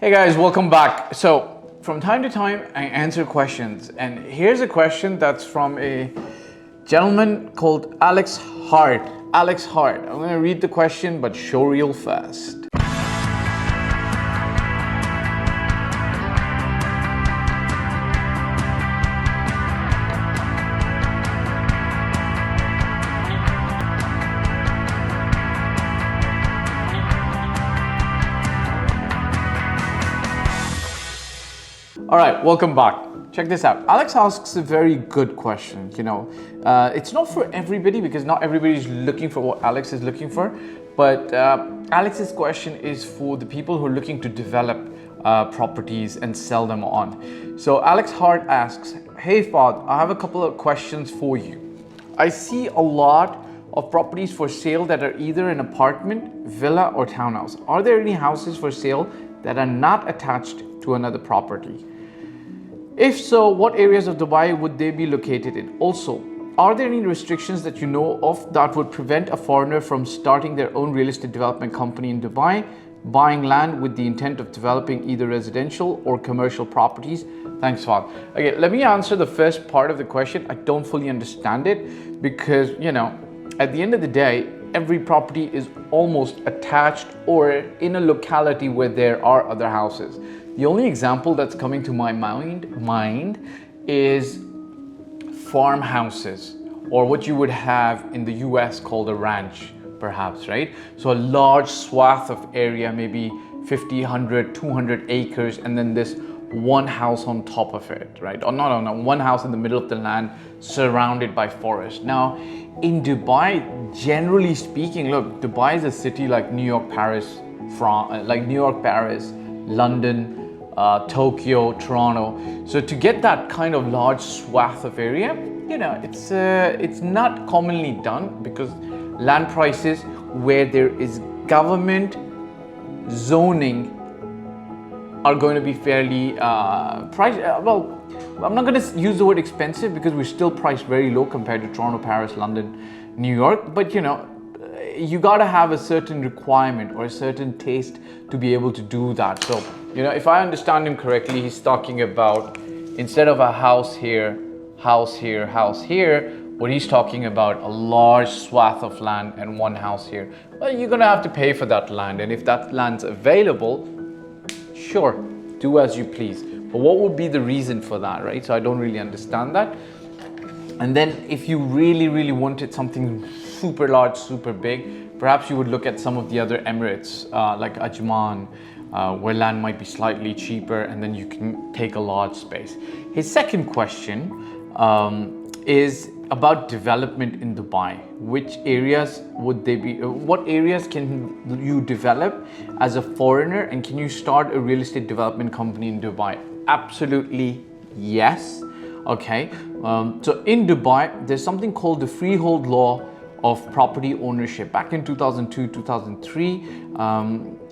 Hey guys, welcome back. So from time to time, I answer questions, and here's a question that's from a gentleman called Alex Hart. Alex Hart. I'm gonna read the question, but show real fast. All right, welcome back. Check this out. Alex asks a very good question. It's not for everybody because not everybody is looking for what Alex is looking for. But Alex's question is for the people who are looking to develop properties and sell them on. So Alex Hart asks, "Hey Fahd, I have a couple of questions for you. I see a lot of properties for sale that are either an apartment, villa, or townhouse. Are there any houses for sale that are not attached to another property? If so, what areas of Dubai would they be located in? Also, are there any restrictions that you know of that would prevent a foreigner from starting their own real estate development company in Dubai, buying land with the intent of developing either residential or commercial properties? Thanks, Fahd." Okay, let me answer the first part of the question. I don't fully understand it because, at the end of the day, every property is almost attached or in a locality where there are other houses. The only example that's coming to my mind is farmhouses, or what you would have in the US called a ranch, perhaps, right? So a large swath of area, maybe 50, 100, 200 acres, and then this one house on top of it, right? Or not one house in the middle of the land surrounded by forest. Now, in Dubai, generally speaking, look, Dubai is a city like New York, Paris, London, Tokyo, Toronto. So to get that kind of large swath of area, it's not commonly done because land prices where there is government zoning are going to be fairly priced. Well, I'm not going to use the word expensive because we're still priced very low compared to Toronto, Paris, London, New York. But you got to have a certain requirement or a certain taste to be able to do that. So, if I understand him correctly, he's talking about instead of a house here, house here, house here, what he's talking about, a large swath of land and one house here. Well, you're going to have to pay for that land. And if that land's available, sure, do as you please. But what would be the reason for that, right? So I don't really understand that. And then if you really, really wanted something super large, super big, perhaps you would look at some of the other Emirates, like Ajman, where land might be slightly cheaper, and then you can take a large space. His second question is about development in Dubai. Which areas would they be? What areas can you develop as a foreigner, and can you start a real estate development company in Dubai? Absolutely yes. Okay, so in Dubai, there's something called the freehold law of property ownership. Back in 2002, 2003,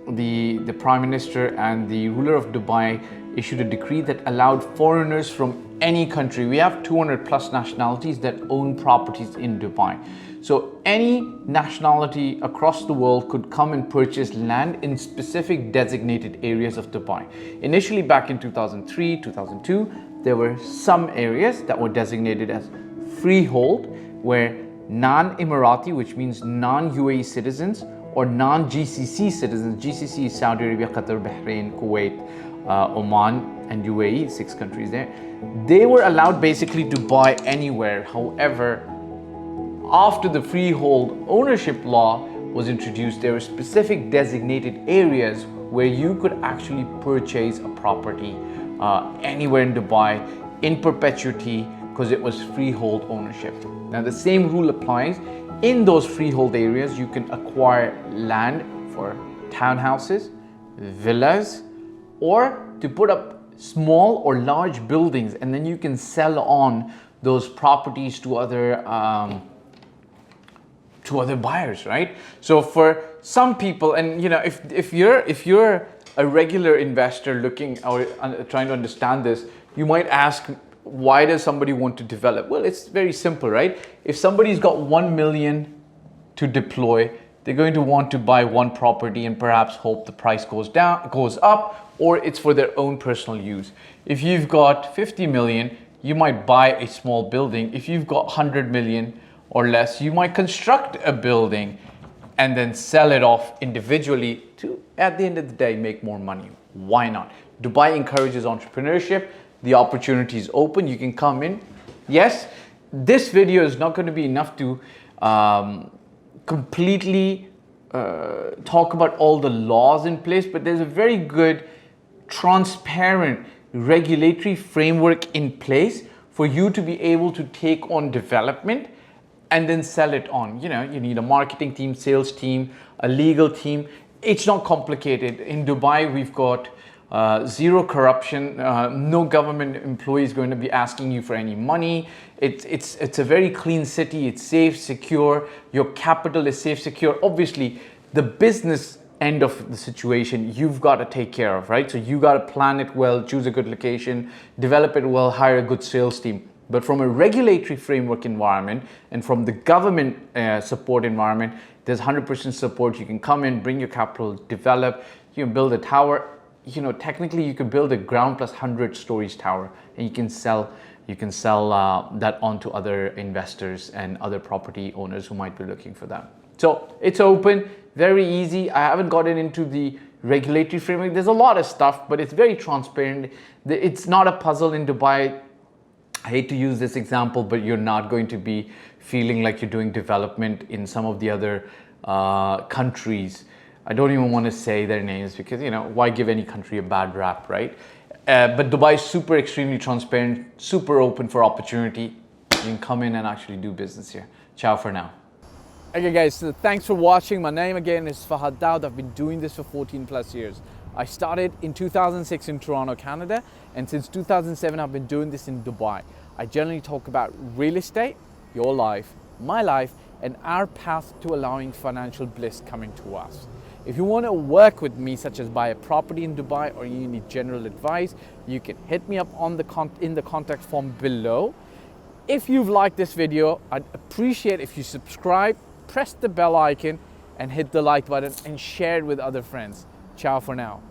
the Prime Minister and the ruler of Dubai issued a decree that allowed foreigners from any country. We have 200 plus nationalities that own properties in Dubai. So any nationality across the world could come and purchase land in specific designated areas of Dubai. Initially back in 2003, 2002, there were some areas that were designated as freehold where non-Emirati, which means non-UAE citizens, or non-GCC citizens, GCC is Saudi Arabia, Qatar, Bahrain, Kuwait, Oman, and UAE, 6 countries there. They were allowed basically to buy anywhere. However, after the freehold ownership law was introduced, there were specific designated areas where you could actually purchase a property anywhere in Dubai in perpetuity because it was freehold ownership. Now the same rule applies. In those freehold areas, you can acquire land for townhouses, villas, or to put up small or large buildings, and then you can sell on those properties to other buyers, right? So for some people, and if you're a regular investor looking or trying to understand this, you might ask, why does somebody want to develop? Well, it's very simple, right? If somebody's got 1 million to deploy, they're going to want to buy one property and perhaps hope the price goes up, or it's for their own personal use. If you've got 50 million, you might buy a small building. If you've got 100 million or less, you might construct a building and then sell it off individually to, at the end of the day, make more money. Why not? Dubai encourages entrepreneurship. The opportunity is open. You can come in. Yes, this video is not going to be enough to completely talk about all the laws in place, but there's a very good, transparent regulatory framework in place for you to be able to take on development and then sell it on. You know, you need a marketing team, sales team, a legal team. It's not complicated. In Dubai, we've got zero corruption. No government employee is going to be asking you for any money. It's a very clean city. It's safe, secure. Your capital is safe, secure. Obviously, the business end of the situation you've got to take care of, right? So you got to plan it well, choose a good location, develop it well, hire a good sales team. But from a regulatory framework environment and from the government support environment, there's 100% support. You can come in, bring your capital, develop, you can build a tower. You know, technically you can build a ground plus 100 stories tower, and you can sell that on to other investors and other property owners who might be looking for that. So it's open, very easy. I haven't gotten into the regulatory framework. There's a lot of stuff, but it's very transparent. It's not a puzzle in Dubai. I hate to use this example, but you're not going to be feeling like you're doing development in some of the other countries. I don't even want to say their names because, you know, why give any country a bad rap, right? But Dubai is super extremely transparent, super open for opportunity. You can come in and actually do business here. Ciao for now. Okay guys, so thanks for watching. My name again is Fahd Dawood. I've been doing this for 14 plus years. I started in 2006 in Toronto, Canada, and since 2007 I've been doing this in Dubai. I generally talk about real estate, your life, my life, and our path to allowing financial bliss coming to us. If you want to work with me, such as buy a property in Dubai, or you need general advice, you can hit me up on in the contact form below. If you've liked this video, I'd appreciate if you subscribe, press the bell icon, and hit the like button and share it with other friends. Ciao for now.